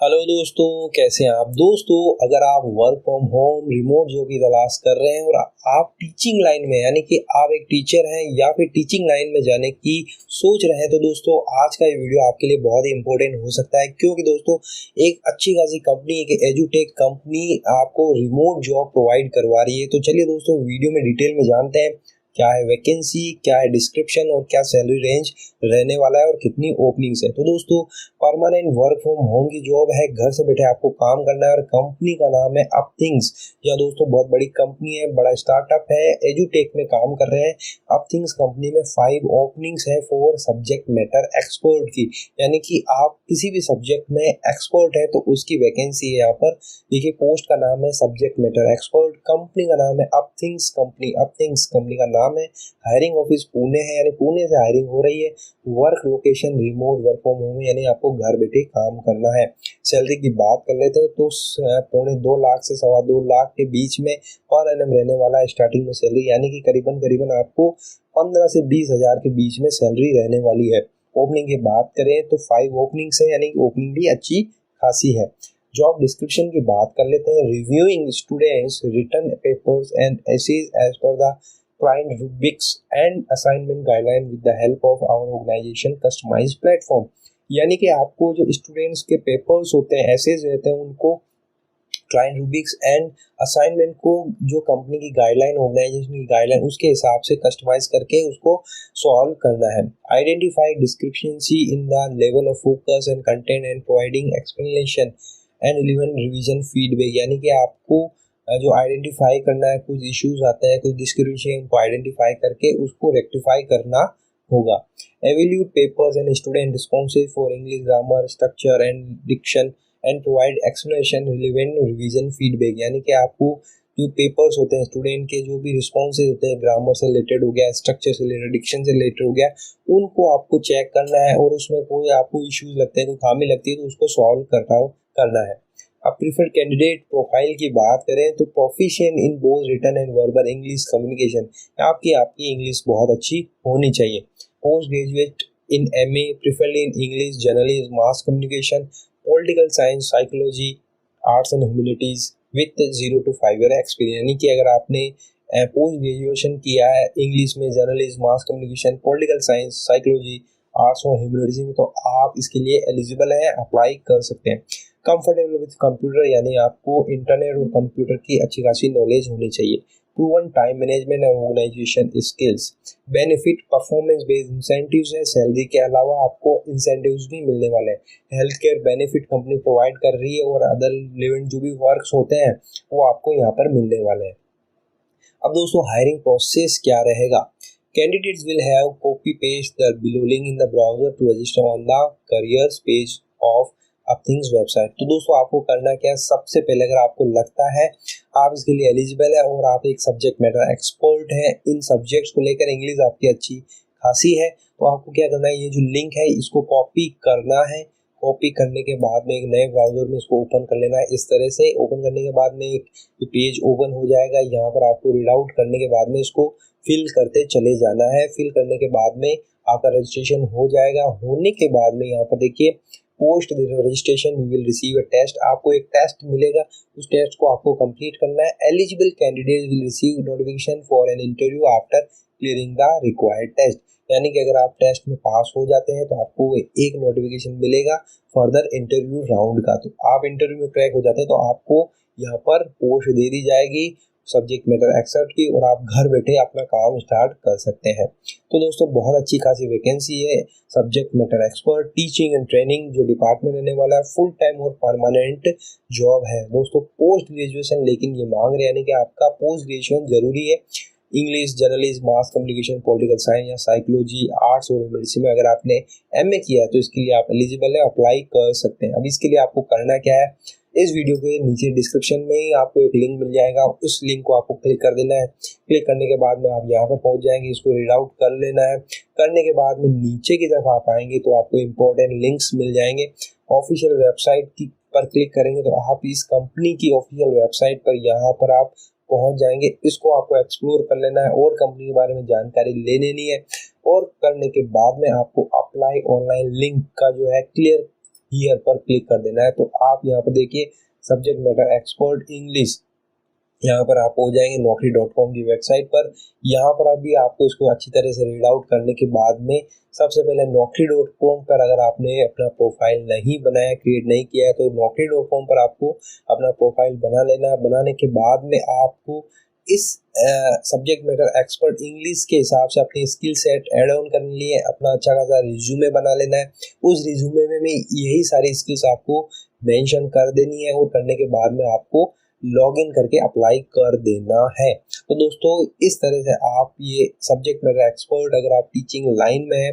Hello दोस्तों, कैसे हैं आप दोस्तों। अगर आप work from home remote job की तलाश कर रहे हैं और आप टीचिंग लाइन में यानी कि आप एक टीचर हैं या फिर टीचिंग लाइन में जाने की सोच रहे हैं तो दोस्तों आज का ये वीडियो आपके लिए बहुत ही इंपॉर्टेंट हो सकता है। क्योंकि दोस्तों एक अच्छी खासी कंपनी, एक एजुटेक कंपनी आपको रिमोट जॉब प्रोवाइड करवा रही है। तो चलिए दोस्तों वीडियो में डिटेल में जानते हैं क्या है वैकेंसी, क्या है डिस्क्रिप्शन और क्या सैलरी रेंज रहने वाला है और कितनी ओपनिंग्स है। तो दोस्तों परमानेंट वर्क फ्रॉम होम की जॉब है, घर से बैठे आपको काम करना है और कंपनी का नाम है अपथिंग्स। यह दोस्तों बहुत बड़ी कंपनी है, बड़ा स्टार्टअप है, एजुटेक में काम कर रहे हैं। अपथिंग्स कंपनी में 5 ओपनिंग्स है फॉर सब्जेक्ट मैटर एक्सपर्ट की, यानी कि आप किसी भी सब्जेक्ट में एक्सपर्ट है तो उसकी वैकेंसी है। यहाँ पर देखिए पोस्ट का नाम है सब्जेक्ट मैटर एक्सपर्ट, कंपनी का नाम है अपथिंग्स कंपनी, अपथिंग्स कंपनी का नाम है। हायरिंग ऑफिस पुणे है, यानी पुणे से हायरिंग हो रही है। Work location remote work from home यानी आपको घर बैठे काम करना है। सैलरी की बात कर लेते हो तो 2.25 लाख से 2.25 लाख के बीच में पर एनम रहने वाला है स्टार्टिंग में सैलरी, यानी कि करीबन करीबन आपको 15 से 20 हजार के बीच में सैलरी रहने वाली है। ओपनिंग की बात करें तो 5 ओपनिंग्स है, यानी ओपनिंग भी अच्छी खासी है। जॉब डिस्क्रिप्शन की बात कर लेते हैं। Reviewing students return papers and essays as per the client rubrics and assignment guideline with the help of our organization customized platform। यानी कि आपको जो स्टूडेंट्स के पेपर्स होते हैं, एसेज रहते हैं, उनको क्लाइंट रूबिक्स एंड असाइनमेंट को जो कंपनी की गाइडलाइन, ऑर्गेनाइजेशन की गाइडलाइन उसके हिसाब से कस्टमाइज करके उसको सॉल्व करना है। Identify discrepancies in the level of focus and content and providing explanation and even revision feedback, यानी कि आपको जो आइडेंटिफाई करना है, कुछ इश्यूज आते हैं, कुछ डिस्क्रिप्शन उनको आइडेंटिफाई करके उसको रेक्टिफाई करना होगा। Evaluate papers and student responses for English grammar structure and diction and provide explanation relevant revision feedback, यानी कि आपको जो पेपर्स होते हैं स्टूडेंट के, जो भी रिस्पॉन्सेज होते हैं, ग्रामर से रिलेटेड हो गया, स्ट्रक्चर से रिलेटेड, डिक्शन से रिलेटेड हो गया, उनको आपको चेक करना है और उसमें कोई आपको इश्यूज लगते हैं, कोई खामी लगती है तो उसको सॉल्व करना है। अब प्रीफर्ड कैंडिडेट प्रोफाइल की बात करें तो proficient in both written and verbal English communication, आपकी इंग्लिश बहुत अच्छी होनी चाहिए। Post graduate in MA preferably in English journalism mass communication political science psychology arts and humanities with 0 to 5 year experience, यानी कि अगर आपने पोस्ट ग्रेजुएशन किया है इंग्लिश में, journalism mass communication political science psychology arts और ह्यूमैनिटीज में, तो आप इसके लिए एलिजिबल हैं, अप्लाई कर सकते हैं। कंफर्टेबल विद कंप्यूटर, यानी आपको इंटरनेट और कंप्यूटर की अच्छी खासी नॉलेज होनी चाहिए। Proven time management and organisation skills. Benefit performance based incentives है, सैलरी के अलावा आपको इंसेंटिव्स भी मिलने वाले हैं। Health care benefit company provide कर रही है और अदर रिलेवेंट जो भी वर्क्स होते हैं वो आपको यहाँ पर मिलने वाले हैं। अब दोस्तों हायरिंग प्रोसेस क्या रहेगा। Candidates will have copy paste the below link in the browser to register on the careers page of Upthings website. तो दोस्तों आपको करना क्या है, सबसे पहले अगर आपको लगता है आप इसके लिए एलिजिबल है और आप एक सब्जेक्ट मैटर एक्सपर्ट है, इन सब्जेक्ट्स को लेकर इंग्लिश आपकी अच्छी खासी है, तो आपको क्या करना है, ये जो लिंक है इसको कॉपी करना है। कॉपी करने के बाद में एक नए ब्राउजर में इसको ओपन कर लेना है। इस तरह से ओपन करने के बाद में एक पेज ओपन हो जाएगा। यहाँ पर आपको रीड आउट करने के बाद में इसको फिल करते चले जाना है। फिल करने के बाद में आपका रजिस्ट्रेशन हो जाएगा। होने के बाद में यहाँ पर देखिए post registration you will receive a test, आपको एक टेस्ट मिलेगा, उस टेस्ट को आपको कंप्लीट करना है। Eligible candidate will receive notification for an interview after clearing the required test, यानी कि अगर आप टेस्ट में पास हो जाते हैं तो आपको एक नोटिफिकेशन मिलेगा फर्दर इंटरव्यू राउंड का। तो आप इंटरव्यू में क्रैक हो जाते हैं तो आपको यहाँ पर पोस्ट दे दी जाएगी सब्जेक्ट मैटर एक्सपर्ट की और आप घर बैठे अपना काम स्टार्ट कर सकते हैं। तो दोस्तों बहुत अच्छी खासी वैकेंसी है, subject matter expert teaching and training जो डिपार्टमेंट रहने वाला है, फुल टाइम और परमानेंट जॉब है। दोस्तों पोस्ट ग्रेजुएशन लेकिन ये मांग रहे हैं, यानी कि आपका पोस्ट ग्रेजुएशन जरूरी है। English journalism mass communication political science या साइकोलॉजी आर्ट्स और मेडिसिन में अगर आपने एमए किया है तो इसके लिए आप एलिजिबल है, अप्लाई कर सकते हैं। अब इसके लिए आपको करना क्या है, इस वीडियो के नीचे डिस्क्रिप्शन में ही आपको एक लिंक मिल जाएगा, उस लिंक को आपको क्लिक कर देना है। क्लिक करने के बाद में आप यहाँ पर पहुँच जाएंगे, इसको रीड आउट कर लेना है। करने के बाद में नीचे की तरफ आप आएंगे तो आपको इंपॉर्टेंट लिंक्स मिल जाएंगे। ऑफिशियल वेबसाइट की पर क्लिक करेंगे तो आप इस कंपनी की ऑफिशियल वेबसाइट पर यहाँ पर आप पहुंच जाएंगे। इसको आपको एक्सप्लोर कर लेना है और कंपनी के बारे में जानकारी ले लेनी है। और करने के बाद में आपको अप्लाई ऑनलाइन लिंक का जो है क्लियर हियर पर क्लिक कर देना है। तो आप यहाँ पर देखिए सब्जेक्ट मैटर एक्सपर्ट इंग्लिश, यहाँ पर आप हो जाएंगे naukri.com की वेबसाइट पर। यहाँ पर अभी आपको इसको अच्छी तरह से रीड आउट करने के बाद में सबसे पहले naukri.com पर अगर आपने अपना प्रोफाइल नहीं बनाया, क्रिएट नहीं किया है, तो naukri.com पर आपको अपना प्रोफाइल बना लेना है। बनाने के बाद में आपको इस सब्जेक्ट मैटर एक्सपर्ट इंग्लिश के हिसाब से अपनी स्किल सेट ऐड ऑन करने लिए अपना अच्छा खासा रिज्यूमे बना लेना है। उस रिज्यूमे में यही सारी स्किल्स आपको मेंशन कर देनी है और करने के बाद में आपको लॉगिन करके अप्लाई कर देना है। तो दोस्तों इस तरह से आप ये सब्जेक्ट मैटर एक्सपर्ट, अगर आप टीचिंग लाइन में है,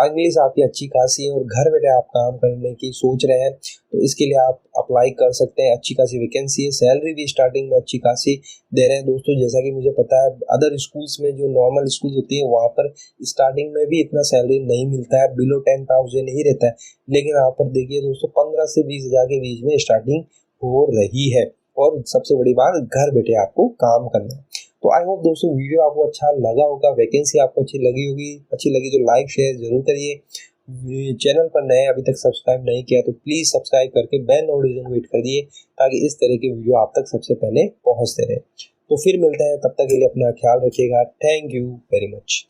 इंग्लिश आपकी अच्छी खासी है और घर बैठे आप काम करने की सोच रहे हैं, तो इसके लिए आप अप्लाई कर सकते हैं। अच्छी खासी वैकेंसी है, सैलरी भी स्टार्टिंग में अच्छी खासी दे रहे हैं दोस्तों। जैसा कि मुझे पता है अदर स्कूल्स में, जो नॉर्मल स्कूल होती है, वहाँ पर स्टार्टिंग में भी इतना सैलरी नहीं मिलता है, बिलो 10,000 ही रहता है। लेकिन यहाँ पर देखिए दोस्तों 15 से 20 हज़ार के बीच में स्टार्टिंग हो रही है और सबसे बड़ी बात घर बैठे आपको काम करना है। तो आई होप दोस्तों वीडियो आपको अच्छा लगा होगा, वैकेंसी आपको अच्छी लगी होगी। अच्छी लगी तो लाइक शेयर जरूर करिए। चैनल पर नए अभी तक सब्सक्राइब नहीं किया तो प्लीज़ सब्सक्राइब करके बेल नोटिफिकेशन वेट कर दिए, ताकि इस तरह के वीडियो आप तक सबसे पहले पहुंचते रहे। तो फिर मिलते हैं, तब तक के लिए अपना ख्याल रखिएगा। Thank you very much.